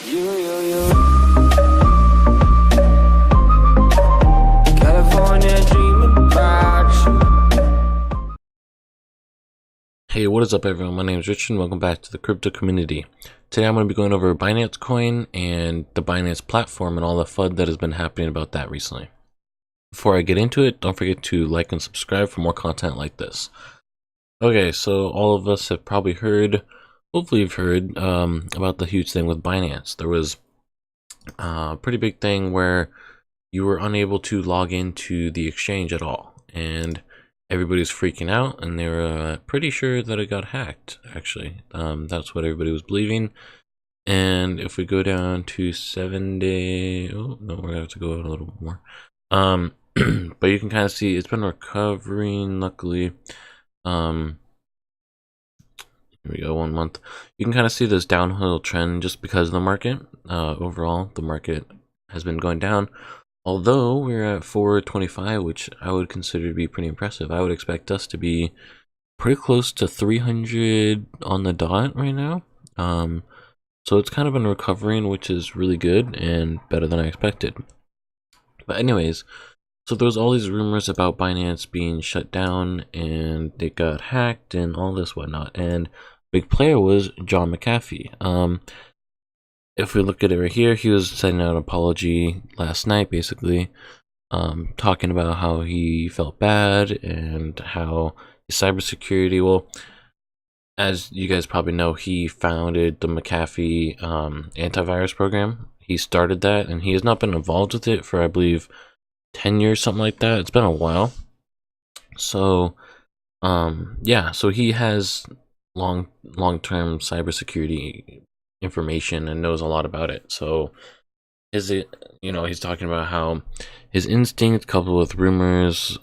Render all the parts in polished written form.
California dreaming about you. Hey, what is up everyone? My name is Richard and welcome back to the crypto community. Today I'm going to be going over Binance Coin and the Binance platform and all the FUD that has been happening about that recently. Before I get into it, don't forget to like and subscribe for more content like this. Okay, so all of us have probably heard, hopefully you've heard, about the huge thing with Binance. There was a pretty big thing where you were unable to log into the exchange at all, and everybody's freaking out, and they were pretty sure that it got hacked. Actually, that's what everybody was believing. And if we go down to 7-day, oh no, we're gonna have to go out a little more. But you can kind of see it's been recovering. Luckily, here we go, 1 month. You can kind of see this downhill trend just because of the market. Overall, the market has been going down. Although we're at 425, which I would consider to be pretty impressive. I would expect us to be pretty close to 300 on the dot right now. So it's kind of been recovering, which is really good and better than I expected. But anyways, so there was all these rumors about Binance being shut down and it got hacked and all this whatnot. And big player was John Mcafee. If we look at it right here, he was sending out an apology last night, basically, talking about how he felt bad and how his cybersecurity, well, as you guys probably know, he founded the Mcafee antivirus program. He started that, and he has not been involved with it for, I believe, 10 years, something like that. It's been a while. So, yeah, so he has long-term cybersecurity information and knows a lot about it. So is it, he's talking about how his instinct coupled with rumors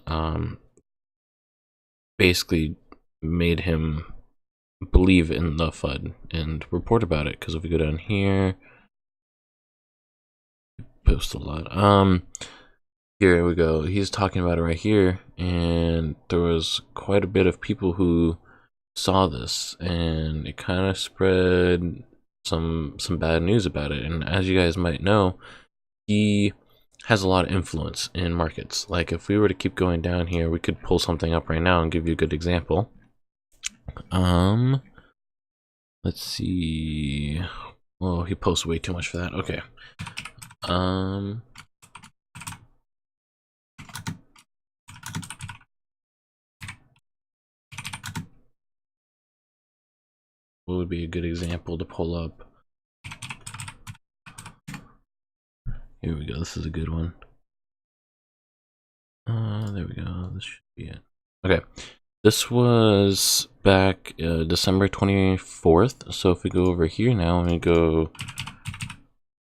basically made him believe in the FUD and report about it. Because if we go down here, post a lot. Here we go, he's talking about it right here, and there was quite a bit of people who saw this, and it kind of spread some bad news about it. And as you guys might know, he has a lot of influence in markets. Like if we were to keep going down here, we could pull something up right now and give you a good example. Let's see. Oh, he posts way too much for that. Okay. What would be a good example to pull up? Here we go. This is a good one. There we go. This should be it. Okay. This was back December 24th. So if we go over here now and we go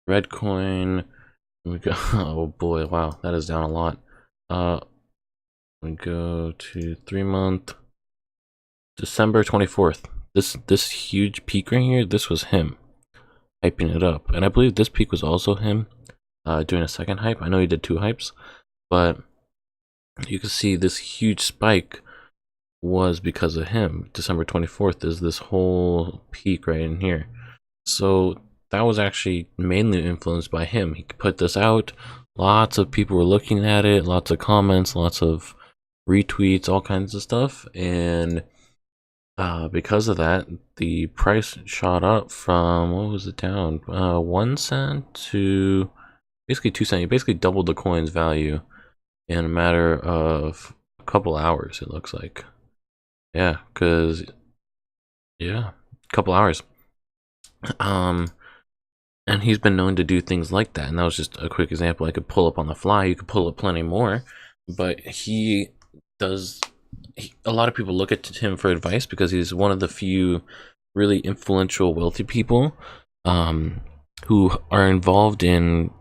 Redcoin, we go, oh boy, wow, that is down a lot. We go to 3-month, December 24th. This huge peak right here, this was him hyping it up, and I believe this peak was also him doing a second hype. I know he did 2 hypes, but you can see this huge spike was because of him. December 24th is this whole peak right in here. So that was actually mainly influenced by him. He put this out, lots of people were looking at it, lots of comments, lots of retweets, all kinds of stuff, and because of that, the price shot up from, what was it down? 1 cent to basically 2 cents. You basically doubled the coin's value in a matter of a couple hours, it looks like. Yeah, a couple hours. And he's been known to do things like that, and that was just a quick example. I could pull up on the fly. You could pull up plenty more, but he does. A lot of people look at him for advice because he's one of the few really influential, wealthy people who are involved in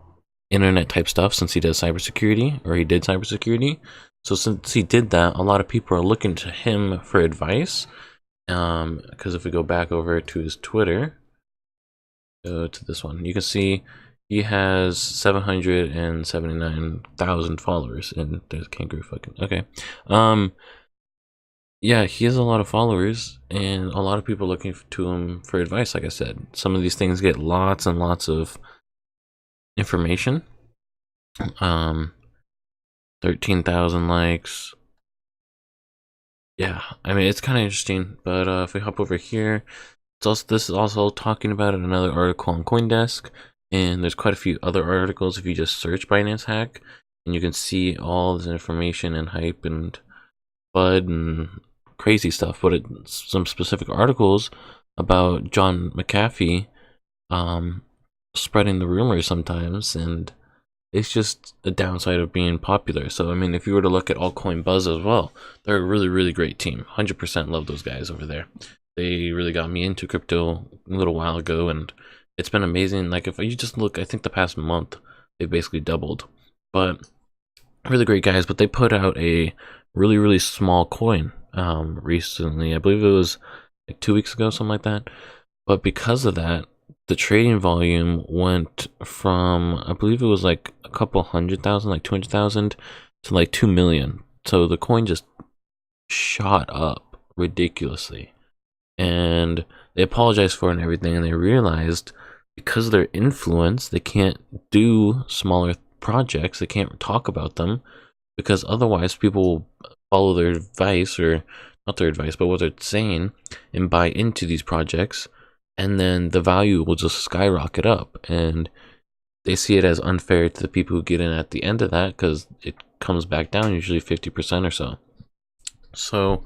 internet type stuff, since he does cybersecurity, or he did cybersecurity. So since he did that, a lot of people are looking to him for advice. Because if we go back over to his Twitter, go to this one, you can see he has 779,000 followers, and there's kangaroo fucking, okay. Yeah, he has a lot of followers and a lot of people looking to him for advice. Like I said, some of these things get lots and lots of information. 13,000 likes. Yeah, I mean, it's kind of interesting. But if we hop over here, it's also, this is also talking about another article on CoinDesk, and there's quite a few other articles if you just search Binance Hack, and you can see all this information and hype and FUD and crazy stuff. But it's some specific articles about John McAfee um, spreading the rumors sometimes, and it's just a downside of being popular. So I mean, if you were to look at Altcoin Buzz as well, they're a really, really great team. 100% love those guys over there. They really got me into crypto a little while ago, and it's been amazing. Like if you just look, I think the past month they've basically doubled. But really great guys. But they put out a really, really small coin recently. I believe it was like 2 weeks ago, something like that. But because of that, the trading volume went from, I believe it was like a couple 100,000, like 200,000 to like 2 million. So the coin just shot up ridiculously. And they apologized for it and everything. And they realized because of their influence, they can't do smaller projects. They can't talk about them because otherwise people will follow their advice, or not their advice, but what they're saying, and buy into these projects, and then the value will just skyrocket up. And they see it as unfair to the people who get in at the end of that because it comes back down usually 50% or so. So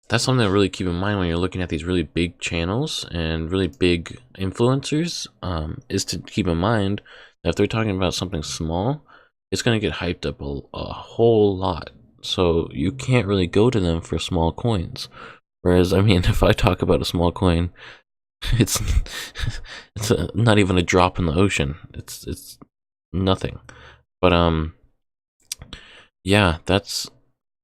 that's something to really keep in mind when you're looking at these really big channels and really big influencers, is to keep in mind that if they're talking about something small, it's going to get hyped up a whole lot. So you can't really go to them for small coins. Whereas, I mean, if I talk about a small coin, it's not even a drop in the ocean. It's nothing. But yeah, that's.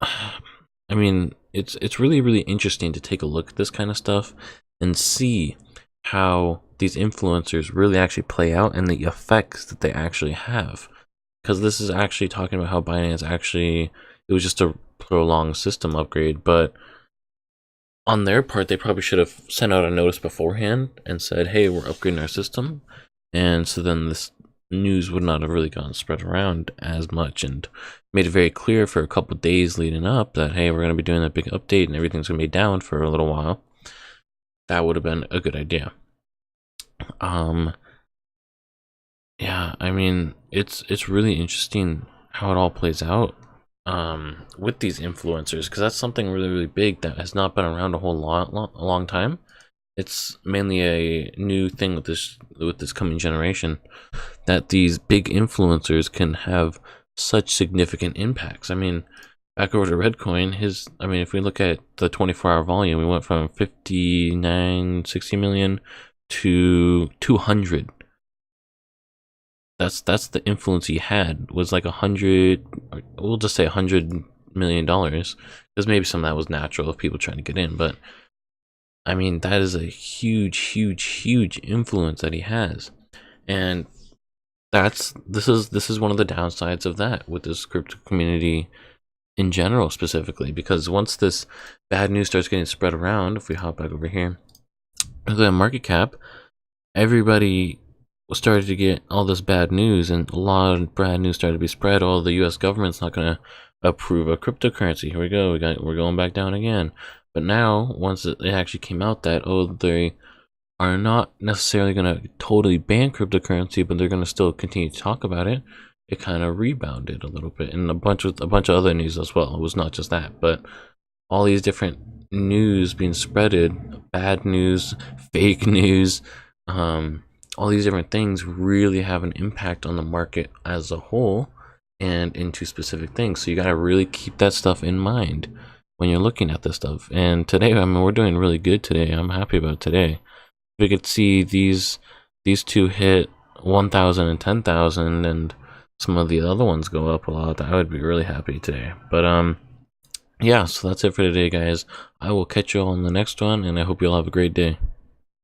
I mean, it's really, really interesting to take a look at this kind of stuff and see how these influencers really actually play out and the effects that they actually have. Because this is actually talking about how Binance actually, it was just a prolonged system upgrade, but on their part, they probably should have sent out a notice beforehand and said, hey, we're upgrading our system. And so then this news would not have really gotten spread around as much, and made it very clear for a couple days leading up that, hey, we're going to be doing a big update and everything's going to be down for a little while. That would have been a good idea. Yeah, I mean, it's really interesting how it all plays out with these influencers, because that's something really, really big that has not been around a long time. It's mainly a new thing with this coming generation, that these big influencers can have such significant impacts. I mean, back over to Redcoin, I mean, if we look at the 24-hour volume, we went from 60 million to 200. That's the influence he had, was like 100, we'll just say $100 million, because maybe some of that was natural of people trying to get in, but I mean, that is a huge, huge, huge influence that he has. And this is one of the downsides of that with this crypto community in general, specifically, because once this bad news starts getting spread around, if we hop back over here, the market cap, everybody started to get all this bad news, and a lot of bad news started to be spread. Oh, the US government's not going to approve a cryptocurrency. Here we go. We're going back down again. But now, once it actually came out that, oh, they are not necessarily going to totally ban cryptocurrency, but they're going to still continue to talk about it, it kind of rebounded a little bit, and a bunch of other news as well. It was not just that, but all these different news being spreaded, bad news, fake news, all these different things really have an impact on the market as a whole and into specific things. So you got to really keep that stuff in mind when you're looking at this stuff. And today, I mean, we're doing really good today. I'm happy about today. We could see these two hit 1,000 and 10,000, and some of the other ones go up a lot. I would be really happy today. But yeah, so that's it for today, guys. I will catch you all in the next one, and I hope you all have a great day.